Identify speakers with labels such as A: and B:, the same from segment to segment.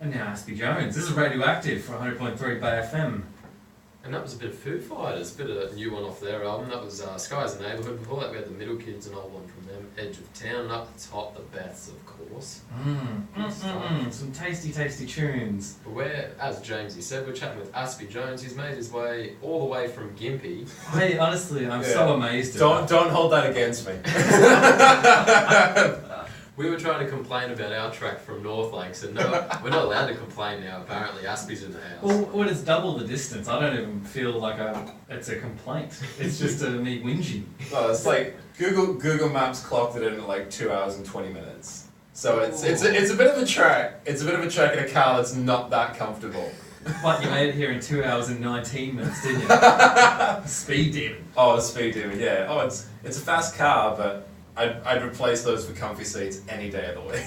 A: And now Aspy Jones. This is Radioactive for 100.3 Bay FM.
B: And that was a bit of Foo Fighters, a bit of a new one off their album. That was Sky's the Neighbourhood. Before that we had the Middle Kids, an old one from them, Edge of Town, and up the top, the Beths, of course.
A: Some tasty, tasty tunes.
B: But we're, as Jamesy said, we're chatting with Aspy Jones. He's made his way all the way from Gympie.
A: Hey, honestly, I'm so amazed at
C: Don't hold that against me.
B: We were trying to complain about our track from North Lakes, and no, we're not allowed to complain now. Apparently, Aspy's in the house.
A: Well, when it's double the distance, I don't even feel like it's a complaint. It's just me whinging.
C: No, it's like Google Maps clocked it in at like 2 hours and 20 minutes. So it's a bit of a trek. It's a bit of a trek in a car that's not that comfortable.
A: But you made it here in 2 hours and 19 minutes, didn't you? Speed demon.
C: Oh, the speed demon, yeah. Oh, it's a fast car, but I'd replace those for comfy seats any day of the week.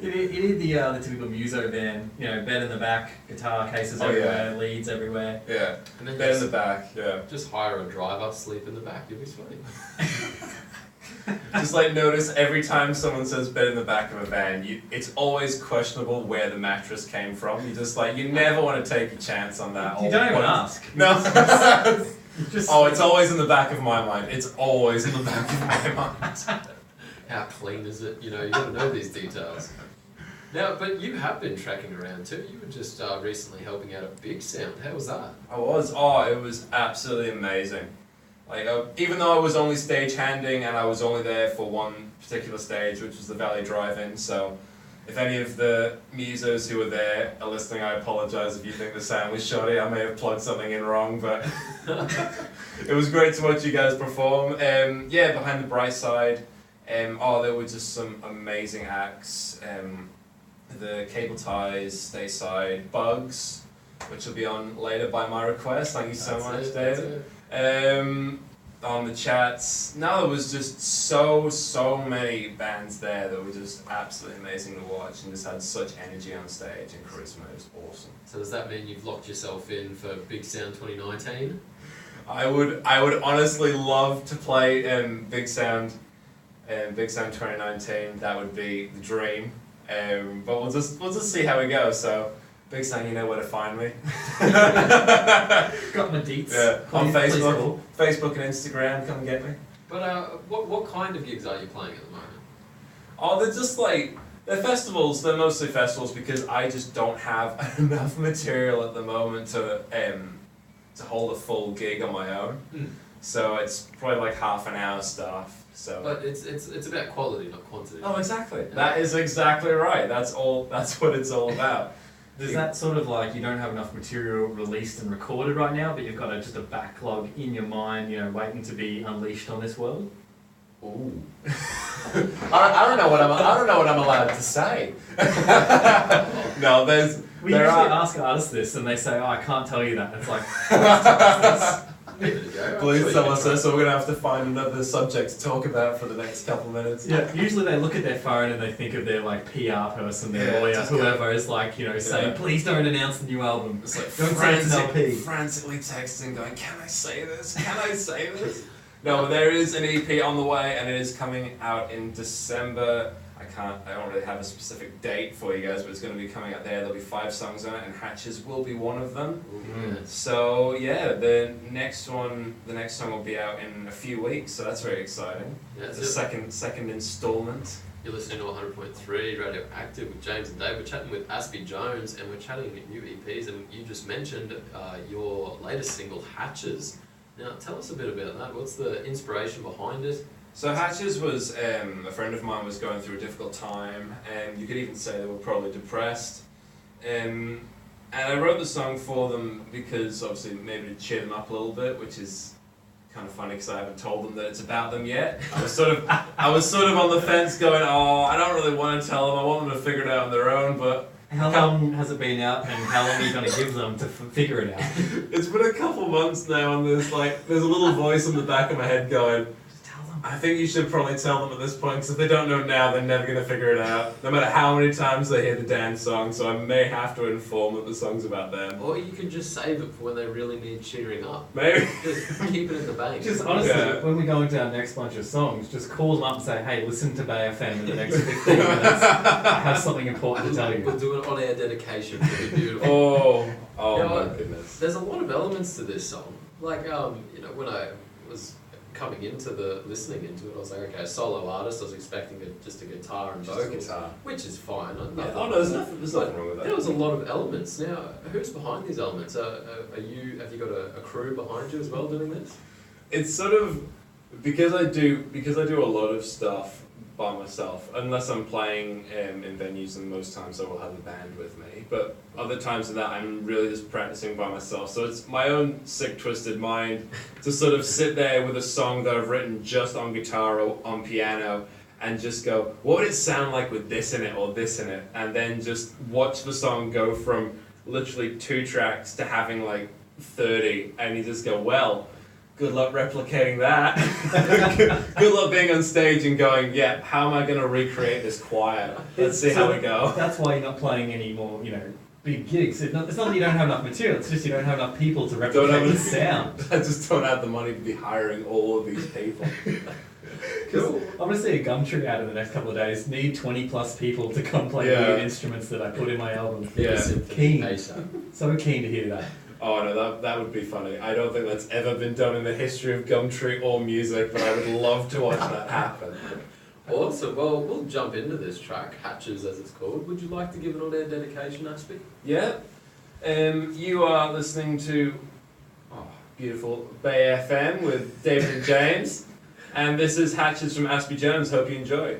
A: You need the typical muso van, bed in the back, guitar cases everywhere, leads everywhere.
C: Yeah,
B: and then
C: bed in the back, yeah.
B: Just hire a driver, sleep in the back, you'll be sweet.
C: Just like notice every time someone says bed in the back of a van, it's always questionable where the mattress came from. You never want to take a chance on that.
A: You don't even ask.
C: No. It's always in the back of my mind. It's always in the back of my mind.
B: How clean is it? You gotta know these details. Now, but you have been tracking around too. You were just recently helping out at Big Sound. How was that?
C: I was. Oh, it was absolutely amazing. Even though I was only stagehanding and I was only there for one particular stage, which was the Valley Drive-In, so if any of the musos who were there are listening, I apologise if you think the sound was shoddy. I may have plugged something in wrong, but it was great to watch you guys perform. Behind the bright side, there were just some amazing acts. The Cable Ties, Stay Side, Bugs, which will be on later by my request. Thank you so much, David. On the chats. There was just so many bands there that were just absolutely amazing to watch and just had such energy on stage and charisma. It was awesome.
B: So does that mean you've locked yourself in for Big Sound 2019?
C: I would honestly love to play Big Sound 2019. That would be the dream. But we'll just see how we go. So Big Sound, you know where to find me.
A: Got my deets.
C: Yeah, on Facebook and Instagram, come and get me.
B: But what kind of gigs are you playing at the moment?
C: Oh, they're just they're festivals. They're mostly festivals because I just don't have enough material at the moment to hold a full gig on my own. So it's probably like half an hour stuff. So.
B: But it's about quality, not quantity.
C: Oh, exactly. Yeah. That is exactly right. That's what it's all about.
A: Is that sort of like you don't have enough material released and recorded right now, but you've got just a backlog in your mind, waiting to be unleashed on this world?
C: Ooh. I don't know what I'm allowed to say. No,
A: We usually ask artists this, and they say, "Oh, I can't tell you that." And it's like,
C: please tell us this, so we're gonna have to find another subject to talk about for the next couple of minutes.
A: Yeah, usually they look at their phone and they think of their PR person, their lawyer, whoever is saying, "Please don't announce the new album."
C: It's like
A: don't say it's an LP.
C: Frantically texting, going, "Can I say this? Can I say this?" No, there is an EP on the way, and it is coming out in December. I don't really have a specific date for you guys, but it's going to be coming out there. There'll be 5 songs on it, and Hatches will be one of them. So yeah, the next song will be out in a few weeks, so that's very exciting. Yeah, it's the second installment.
B: You're listening to 100.3 Radioactive with James and Dave. We're chatting with Aspy Jones, and we're chatting new EPs, and you just mentioned your latest single, Hatches. Now, tell us a bit about that. What's the inspiration behind it?
C: So Hatches was, a friend of mine was going through a difficult time, and you could even say they were probably depressed. And I wrote the song for them because obviously maybe to cheer them up a little bit, which is kind of funny because I haven't told them that it's about them yet. I was sort of on the fence going, oh, I don't really want to tell them, I want them to figure it out on their own, but...
A: How long has it been out, and how long are you going to give them to figure it out?
C: It's been a couple months now, and there's a little voice in the back of my head going, I think you should probably tell them at this point, because if they don't know now, they're never going to figure it out, no matter how many times they hear the dance song, so I may have to inform that the song's about them.
B: Or you can just save it for when they really need cheering up.
C: Maybe.
B: Just keep it in the bank.
A: Just honestly,
C: Yeah.
A: when we go into our next bunch of songs, just call them up and say, hey, listen to Bay FM in the next 15 minutes. I have something important to tell you.
B: We'll do an on-air dedication. It'll be beautiful.
C: Oh
B: You know
C: my
B: what?
C: goodness.
B: There's a lot of elements to this song. Like, when I was coming into listening into it, I was like, okay, solo artist. I was expecting just a guitar and just
C: Guitar.
B: which is fine.
C: Yeah. Oh no, there's nothing wrong with that.
B: There was a lot of elements. Now, who's behind these elements? Have you got a crew behind you as well doing this?
C: It's sort of because I do a lot of stuff by myself, unless I'm playing in venues, and most times I will have a band with me, but other times than that I'm really just practicing by myself, so it's my own sick twisted mind to sort of sit there with a song that I've written just on guitar or on piano and just go, what would it sound like with this in it or this in it, and then just watch the song go from literally 2 tracks to having like 30, and you just go, well, good luck replicating that. Good luck being on stage and going, yeah, how am I going to recreate this choir? Let's see how we go.
A: That's why you're not playing any more, big gigs. It's not that you don't have enough material, it's just you don't have enough people to replicate the sound.
C: I just don't have the money to be hiring all of these people.
A: Cool. I'm going to see a Gumtree ad in the next couple of days. Need 20 plus people to come play
C: Yeah.
A: weird instruments that I put in my album.
C: Yeah.
A: Keen.
B: ASAP.
A: So keen to hear that.
C: Oh no, that would be funny. I don't think that's ever been done in the history of Gumtree or music, but I would love to watch that happen.
B: Awesome. Well, we'll jump into this track, Hatches as it's called. Would you like to give it on-air dedication, Aspy?
C: Yeah. You are listening to beautiful Bay FM with David and James, and this is Hatches from Aspy Jones. Hope you enjoy.